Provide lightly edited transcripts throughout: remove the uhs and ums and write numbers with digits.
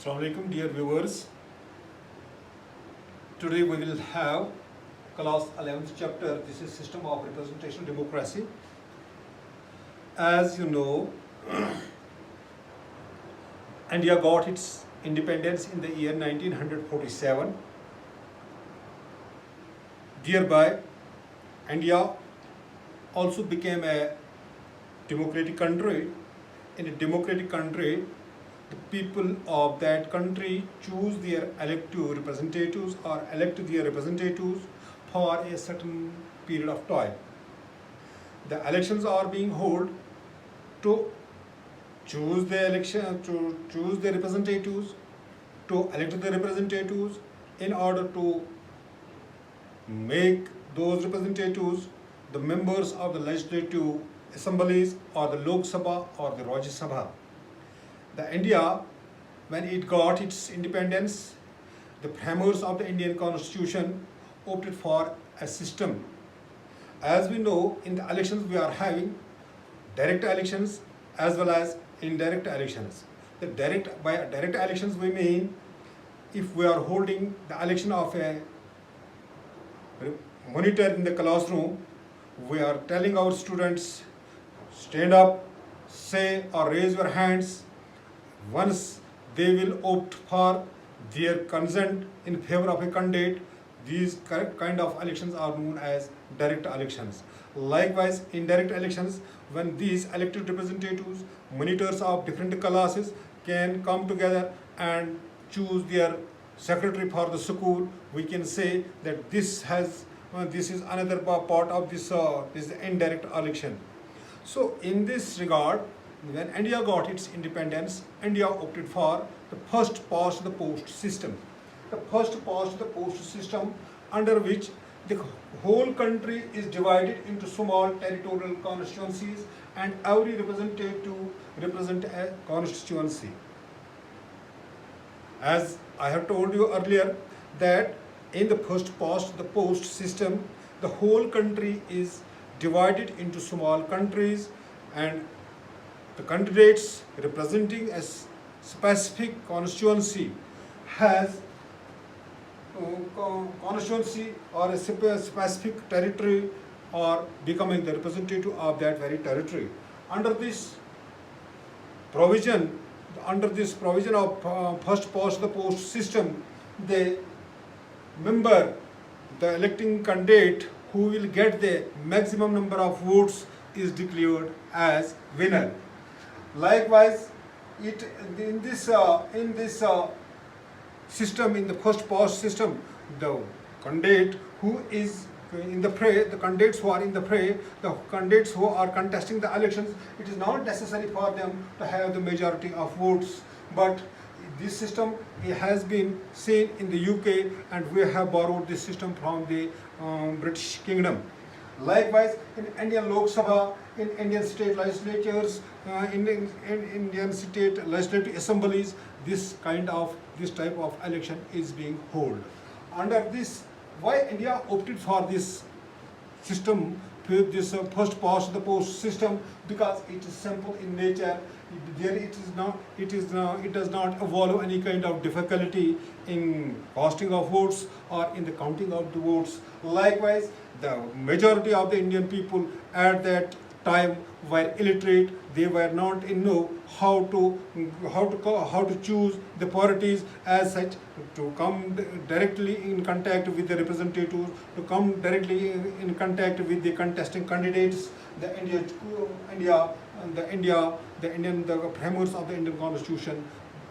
Assalamu alaikum, dear viewers. Today we will have class 11th chapter. This is system of representational democracy. As you know, India got its independence in the year 1947. Thereby, India also became a democratic country. In a democratic country, the people of that country choose their elected representatives or elect their representatives for a certain period of time. The elections are being held to choose the election, to choose the representatives, to elect the representatives in order to make those representatives the members of the legislative assemblies or the Lok Sabha or the Rajya Sabha. The India, when it got its independence, the framers of the Indian Constitution opted for a system. As we know, in the elections we are having direct elections as well as indirect elections. By direct elections we mean if we are holding the election of a monitor in the classroom, we are telling our students, stand up, say or raise your hands. Once they will opt for their consent in favor of a candidate, these kind of elections are known as direct elections. Likewise, indirect elections, when these elected representatives, monitors of different classes can come together and choose their secretary for the school, we can say that this is another part of this indirect election. So in this regard, when India got its independence, India opted for the first past the post system. The first past the post system, under which the whole country is divided into small territorial constituencies and every representative represent a constituency. As I have told you earlier that in the first past the post system, the whole country is divided into small countries and the candidates representing a specific constituency has constituency or a specific territory or becoming the representative of that very territory. Under this provision of first past the post system, the electing candidate who will get the maximum number of votes is declared as winner. Likewise, in this system, in the first past system, the candidate who is in the fray, the candidates who are in the fray, the candidates who are contesting the elections, it is not necessary for them to have the majority of votes. But this system has been seen in the UK and we have borrowed this system from the British Kingdom. Likewise, in Indian Lok Sabha, in Indian state legislatures, in Indian state legislative assemblies, this type of election is being held. Under this, why India opted for this system, this first past the post system? Because it is simple in nature. It does not involve any kind of difficulty in casting of votes or in the counting of the votes. Likewise, the majority of the Indian people at that time were illiterate. They were not in know how to choose the parties as such, to come directly in contact with the representatives, to come directly in contact with the contesting candidates. The framers of the Indian Constitution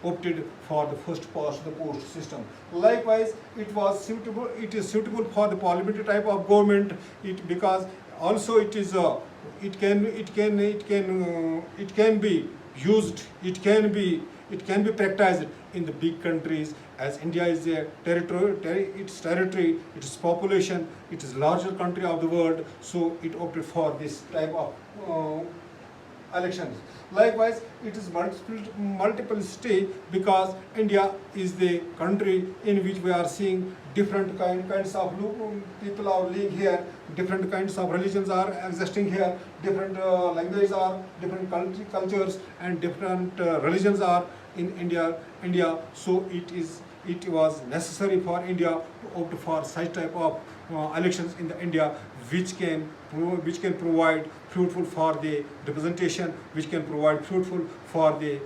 opted for the first past the post system. Likewise, it is suitable for the parliamentary type of government, because also it can be used, it can be practiced in the big countries, as India is a territory, its population, it is larger country of the world, so it opted for this type of elections. Likewise, it is multiple state, because India is the country in which we are seeing different kinds of people are living here, different kinds of religions are existing here, different languages are, different cultures and different religions are in India. So it was necessary for India to opt for such type of elections in the India, which can provide fruitful for the representation, which can provide fruitful for the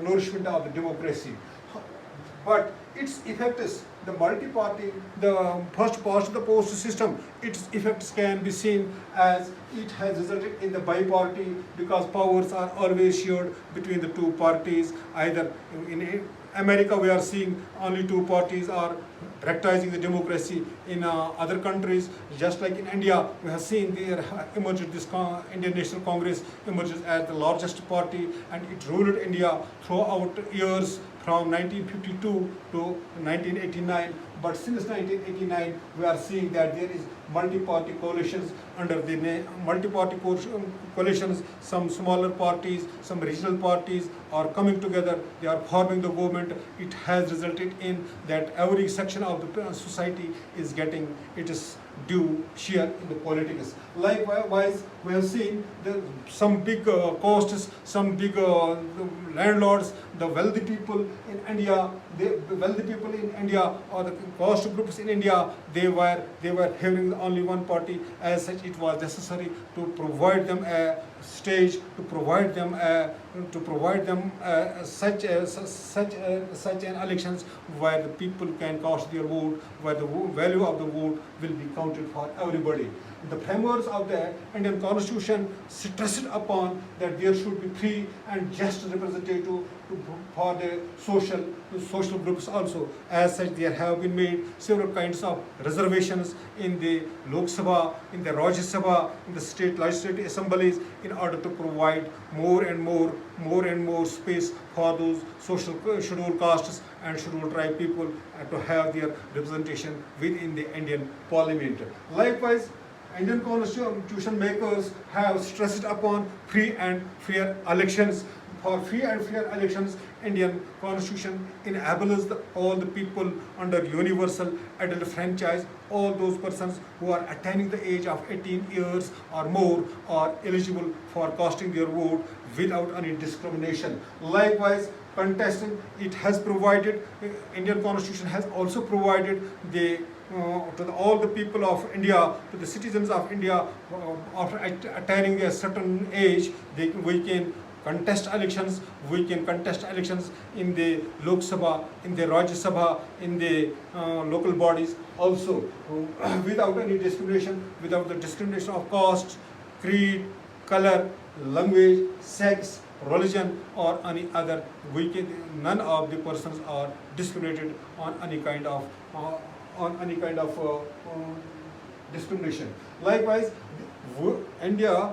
nourishment of the democracy. But its effect is the multi-party, the first past the post system, its effects can be seen as it has resulted in the bi-party, because powers are always shared between the two parties. Either in America we are seeing only two parties are practicing the democracy. In other countries, just like in India, we have seen there emerged this Indian National Congress emerges as the largest party, and it ruled India throughout years from 1952 to 1989. But since 1989, we are seeing that there is multi-party coalitions under the name multi-party coalitions. Some smaller parties, some regional parties are coming together. They are forming the government. It has resulted in that every section of the society is getting its due share in the politics. Likewise, we have seen some big costs, some big landlords, the wealthy people in India, or the cost groups in India, they were having only one party. As such, it was necessary to provide them a stage, to provide them such an elections where the people can cast their vote, where the value of the vote will be counted for everybody. The framers of the Indian Constitution stressed upon that there should be free and just representative for the social groups also. As such, there have been made several kinds of reservations in the Lok Sabha, in the Rajya Sabha, in the state legislative assemblies, in order to provide more and more space for those social scheduled castes and scheduled tribe people to have their representation within the Indian Parliament. Likewise, Indian constitution makers have stressed upon free and fair elections. For free and fair elections, Indian constitution enables all the people under universal adult franchise. All those persons who are attaining the age of 18 years or more are eligible for casting their vote without any discrimination. Likewise, contesting, it has provided, Indian constitution has also provided all the people of India, to the citizens of India, after attaining a certain age, we can contest elections. We can contest elections in the Lok Sabha, in the Rajya Sabha, in the local bodies also, without any discrimination, without the discrimination of caste, creed, color, language, sex, religion, or any other. None of the persons are discriminated on any kind of discrimination. Likewise, in India,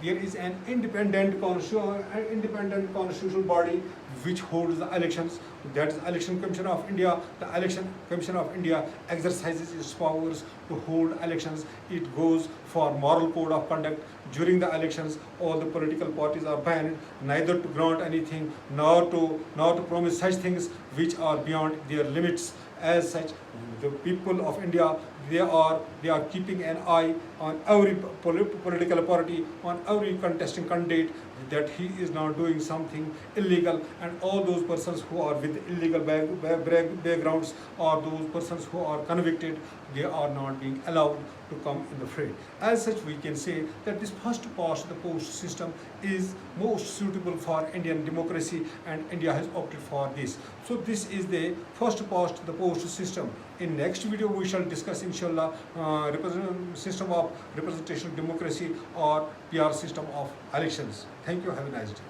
there is an independent constitutional body which holds the elections. That is Election Commission of India. The Election Commission of India exercises its powers to hold elections. It goes for moral code of conduct during the elections. All the political parties are banned neither to grant anything nor to promise such things which are beyond their limits. As such, the people of India, they are keeping an eye on every political party, on every contesting candidate, that he is not doing something illegal, and all those persons who are with illegal backgrounds, or those persons who are convicted, they are not being allowed to come in the fray. As such, we can say that this first past the post system is most suitable for Indian democracy, and India has opted for this. So this is the first past the post system. In next video, we shall discuss, inshallah, system of representational democracy or PR system of elections. Thank you. Have a nice day.